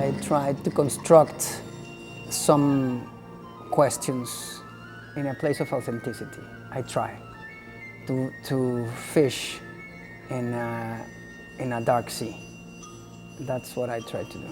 I try to construct some questions in a place of authenticity. I try to fish in a dark sea. That's what I try to do.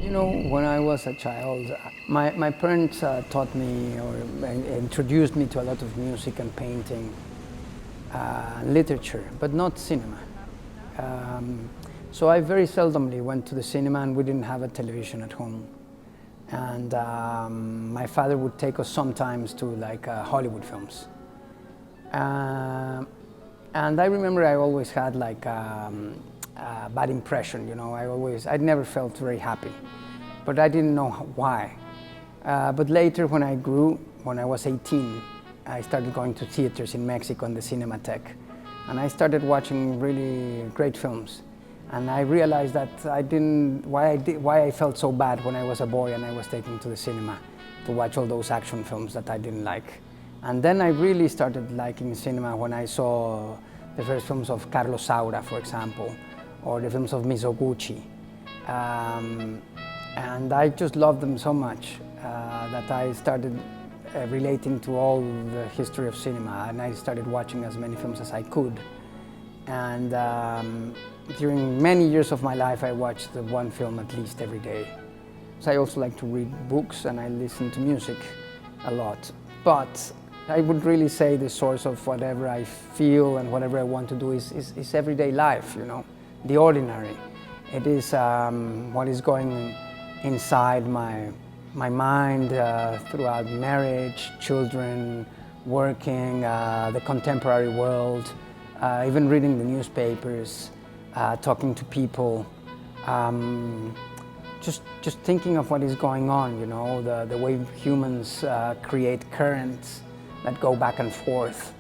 You know, when I was a child, my parents taught me or introduced me to a lot of music and painting, literature, but not cinema. So I very seldomly went to the cinema, and we didn't have a television at home. And my father would take us sometimes to like Hollywood films. And I remember I always had like a bad impression, you know. I'd never felt very happy, but I didn't know why. But later when I grew, when I was 18, I started going to theaters in Mexico in the Cinematheque, and I started watching really great films. And I realized that why I felt so bad when I was a boy and I was taken to the cinema to watch all those action films that I didn't like. And then I really started liking cinema when I saw the first films of Carlos, for example, or the films of Mizoguchi. And I just loved them so much that I started relating to all the history of cinema, and I started watching as many films as I could. And during many years of my life, I watched one film at least every day. So I also like to read books, and I listen to music a lot. But I would really say the source of whatever I feel and whatever I want to do is everyday life, you know, the ordinary. It is what is going inside my mind throughout marriage, children, working, the contemporary world, even reading the newspapers, talking to people, just thinking of what is going on, you know, the way humans create currents that go back and forth.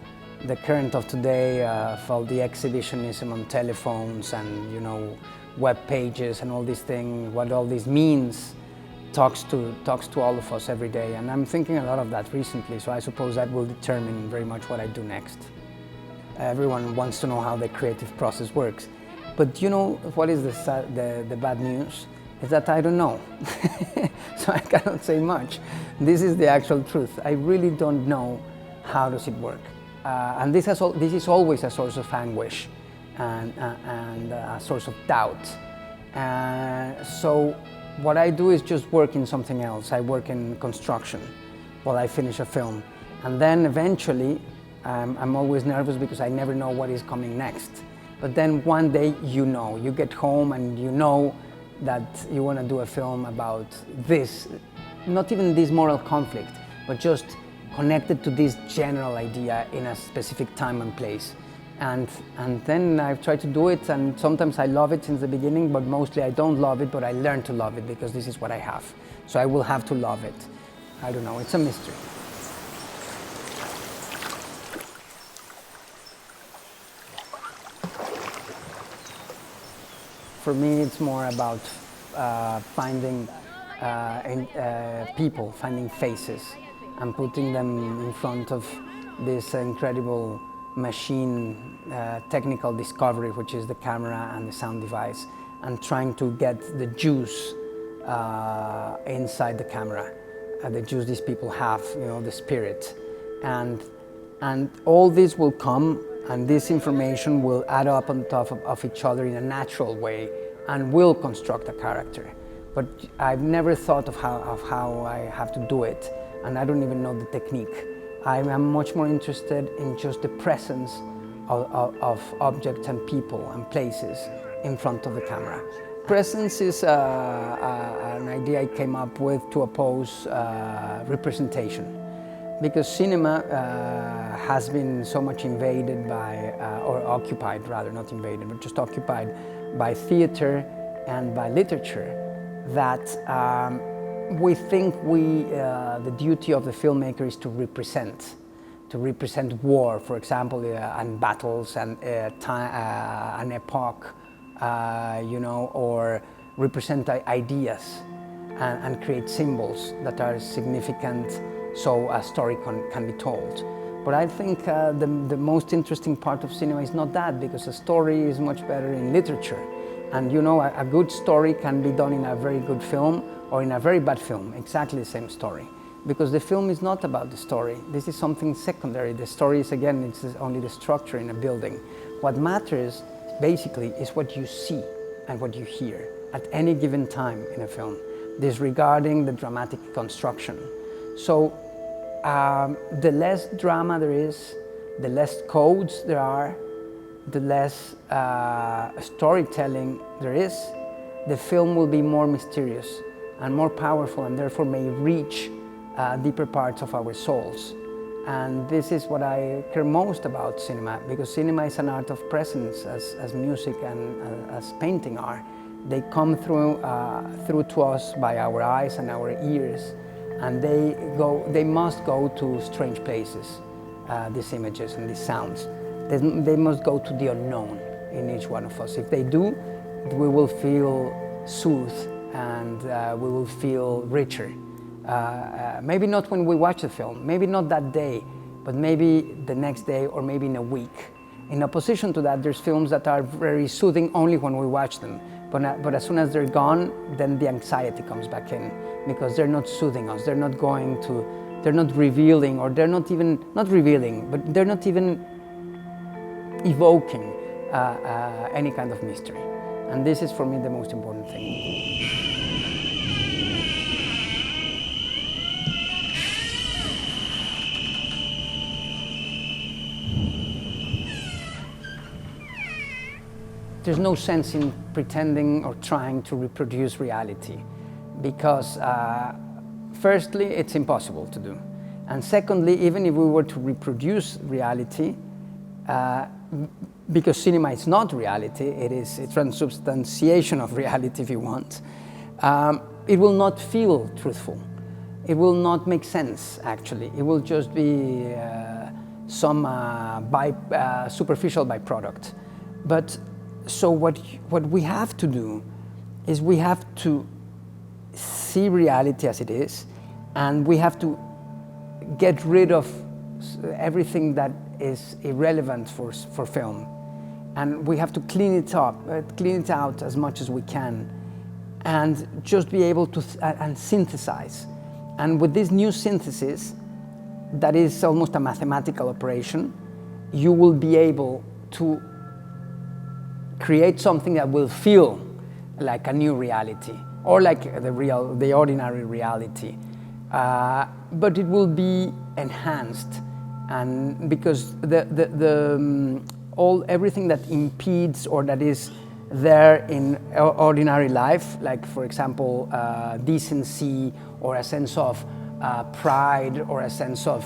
The current of today, for the exhibitionism on telephones and, you know, web pages and all these things, what all this means, talks to all of us every day. And I'm thinking a lot of that recently, so I suppose that will determine very much what I do next. Everyone wants to know how the creative process works. But you know what is the bad news? Is that I don't know. So I cannot say much. This is the actual truth. I really don't know how does it work. And this is always a source of anguish and a source of doubt. So what I do is just work in something else. I work in construction while I finish a film. And then eventually, I'm always nervous because I never know what is coming next. But then one day you know, you get home and you know that you want to do a film about this, not even this moral conflict, but just connected to this general idea in a specific time and place. And then I try to do it, and sometimes I love it since the beginning, but mostly I don't love it, but I learn to love it because this is what I have. So I will have to love it. I don't know, it's a mystery. For me, it's more about finding people, finding faces, and putting them in front of this incredible machine, technical discovery, which is the camera and the sound device, and trying to get the juice inside the camera, the juice these people have, you know, the spirit. And all this will come, and this information will add up on top of each other in a natural way and will construct a character. But I've never thought of how I have to do it, and I don't even know the technique. I'm much more interested in just the presence of objects and people and places in front of the camera. Presence is an idea I came up with to oppose representation. Because cinema has been so much invaded by, or occupied rather, not invaded, but just occupied by theater and by literature, that we think the duty of the filmmaker is to represent war, for example, and battles and an epoch, you know, or represent ideas and create symbols that are significant so a story can be told. But I think the most interesting part of cinema is not that, because a story is much better in literature. And you know, a good story can be done in a very good film or in a very bad film, exactly the same story. Because the film is not about the story. This is something secondary. The story is, again, it's only the structure in a building. What matters, basically, is what you see and what you hear at any given time in a film, disregarding the dramatic construction. So the less drama there is, the less codes there are, the less storytelling there is, the film will be more mysterious and more powerful, and therefore may reach deeper parts of our souls. And this is what I care most about cinema, because cinema is an art of presence, as music and as painting are. They come through to us by our eyes and our ears, and they must go to strange places, these images and these sounds. They must go to the unknown in each one of us. If they do, we will feel soothed and we will feel richer. Maybe not when we watch the film, maybe not that day, but maybe the next day or maybe in a week. In opposition to that, there's films that are very soothing only when we watch them. But as soon as they're gone, then the anxiety comes back in, because they're not soothing us, they're not revealing, or they're not even, not revealing, but they're not even evoking any kind of mystery. And this is for me the most important thing. There's no sense in pretending or trying to reproduce reality, because firstly, it's impossible to do. And secondly, even if we were to reproduce reality, because cinema is not reality, it's a transubstantiation of reality if you want, it will not feel truthful. It will not make sense, actually. It will just be some superficial byproduct. But so what we have to do is we have to see reality as it is, and we have to get rid of everything that is irrelevant for film. And we have to clean it out as much as we can, and just be able to and synthesize. And with this new synthesis, that is almost a mathematical operation, you will be able to create something that will feel like a new reality, or like the ordinary reality, but it will be enhanced, and because everything that impedes or that is there in ordinary life, like for example decency or a sense of pride or a sense of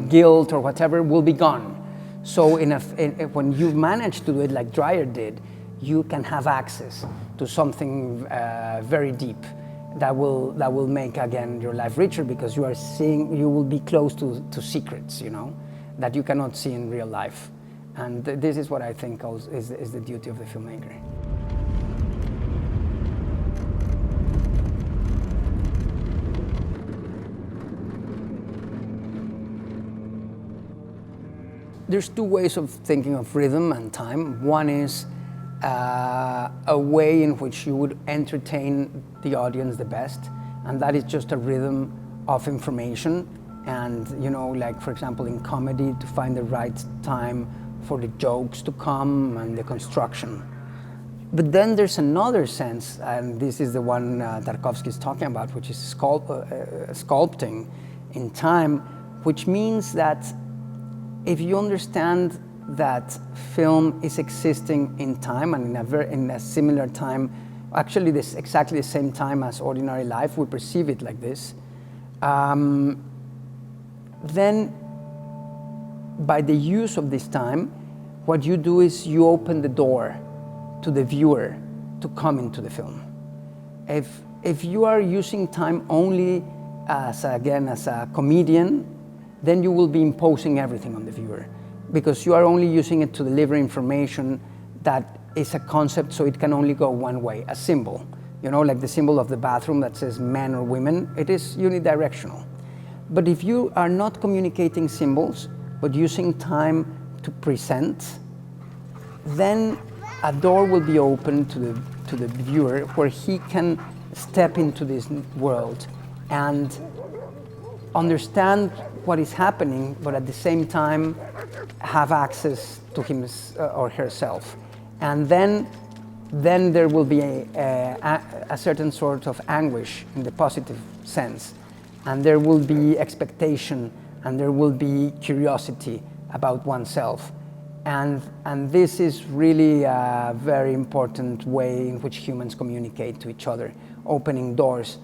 guilt or whatever, will be gone. So when you've managed to do it like Dreyer did, you can have access to something very deep that will make, again, your life richer, because you will be close to secrets, you know, that you cannot see in real life. And this is what I think is the duty of the filmmaker. There's two ways of thinking of rhythm and time. One is a way in which you would entertain the audience the best, and that is just a rhythm of information. And, you know, like for example in comedy, to find the right time for the jokes to come and the construction. But then there's another sense, and this is the one Tarkovsky is talking about, which is sculpting in time, which means that if you understand that film is existing in time, and in a similar time, actually this exactly the same time as ordinary life, we perceive it like this, then by the use of this time, what you do is you open the door to the viewer to come into the film. If you are using time only as a comedian, then you will be imposing everything on the viewer, because you are only using it to deliver information that is a concept, so it can only go one way, a symbol. You know, like the symbol of the bathroom that says men or women, it is unidirectional. But if you are not communicating symbols, but using time to present, then a door will be open to the viewer where he can step into this world and understand what is happening, but at the same time have access to him or herself. And then there will be a certain sort of anguish in the positive sense, and there will be expectation, and there will be curiosity about oneself. And this is really a very important way in which humans communicate to each other, opening doors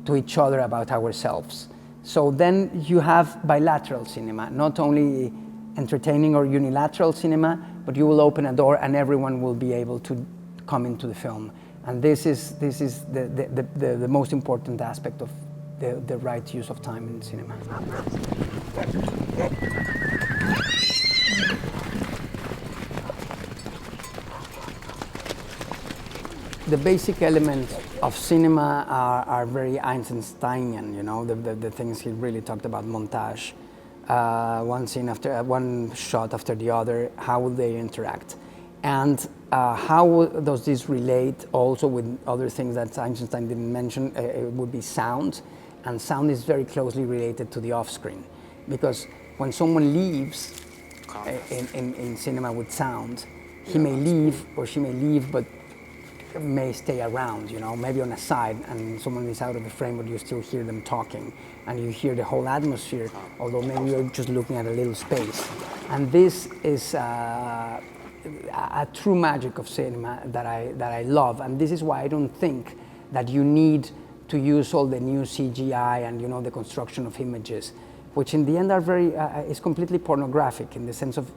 to each other about ourselves. So then you have bilateral cinema, not only entertaining or unilateral cinema, but you will open a door and everyone will be able to come into the film. And this is the most important aspect of the right use of time in cinema. The basic elements of cinema are very Einsteinian, you know, the things he really talked about, montage, one scene after one shot after the other, how will they interact? And how does this relate also with other things that Einstein didn't mention? It would be sound, and sound is very closely related to the off-screen, because when someone leaves in cinema with sound, he may leave or she may leave, but may stay around, you know, maybe on a side, and someone is out of the frame, but you still hear them talking, and you hear the whole atmosphere, although maybe you're just looking at a little space. And this is a true magic of cinema that I love, and this is why I don't think that you need to use all the new CGI and, you know, the construction of images, which in the end are very is completely pornographic in the sense of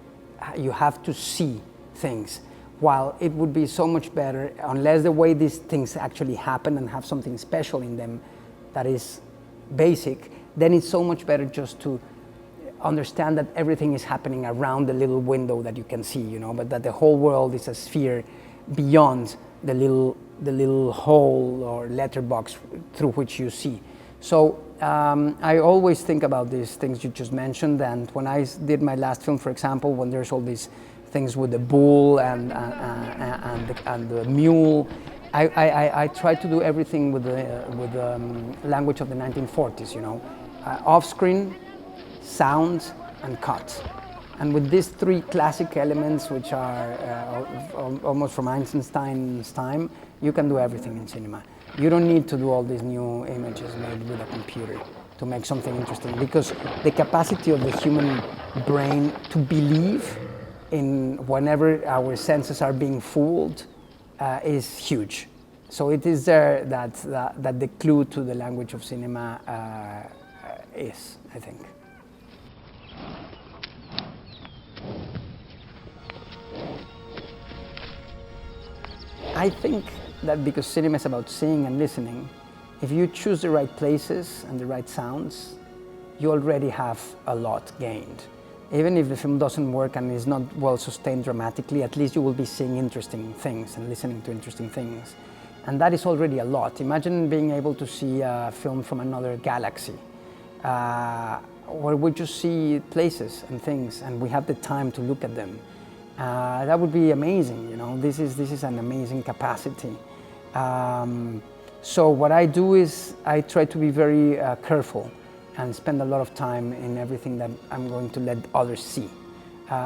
you have to see things. While it would be so much better, unless the way these things actually happen and have something special in them that is basic, then it's so much better just to understand that everything is happening around the little window that you can see, you know, but that the whole world is a sphere beyond the little hole or letterbox through which you see. So I always think about these things you just mentioned, and when I did my last film, for example, when there's all these things with the bull and the mule, I try to do everything with the language of the 1940s, you know, off-screen, sound, and cut. And with these three classic elements, which are almost from Einstein's time, you can do everything in cinema. You don't need to do all these new images made with a computer to make something interesting, because the capacity of the human brain to believe in whenever our senses are being fooled is huge. So it is there that the clue to the language of cinema is, I think. I think that because cinema is about seeing and listening, if you choose the right places and the right sounds, you already have a lot gained. Even if the film doesn't work and is not well sustained dramatically, at least you will be seeing interesting things and listening to interesting things. And that is already a lot. Imagine being able to see a film from another galaxy, where we just see places and things and we have the time to look at them. That would be amazing, you know. This is an amazing capacity. So what I do is I try to be very careful and spend a lot of time in everything that I'm going to let others see.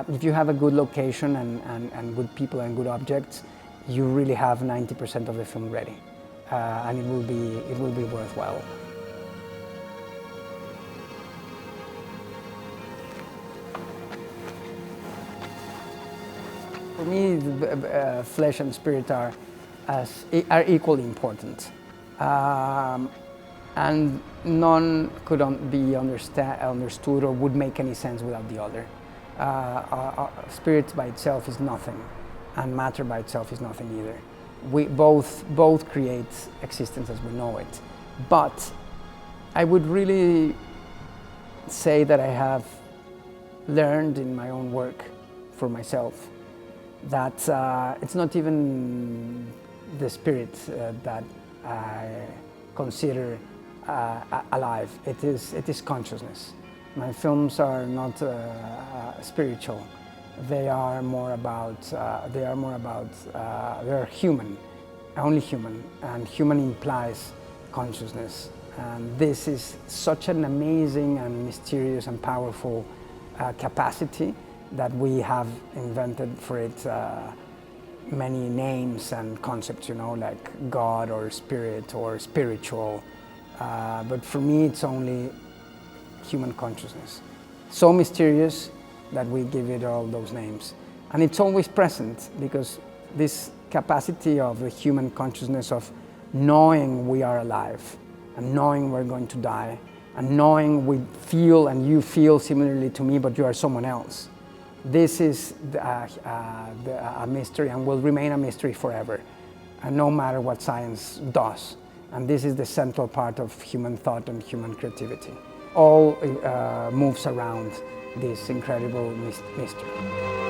If you have a good location and good people and good objects, you really have 90% of the film ready, and it will be worthwhile. For me, flesh and spirit are equally important. And none could be understood or would make any sense without the other. Spirit by itself is nothing, and matter by itself is nothing either. We both create existence as we know it. But I would really say that I have learned in my own work for myself that it's not even the spirit that I consider alive. It is consciousness. My films are not spiritual. They are human, only human, and human implies consciousness. And this is such an amazing and mysterious and powerful capacity that we have invented for it many names and concepts, you know, like God or spirit or spiritual. But for me, it's only human consciousness. So mysterious that we give it all those names. And it's always present because this capacity of the human consciousness of knowing we are alive and knowing we're going to die and knowing we feel and you feel similarly to me, but you are someone else. This is a mystery and will remain a mystery forever, and no matter what science does. And this is the central part of human thought and human creativity. All moves around this incredible mystery.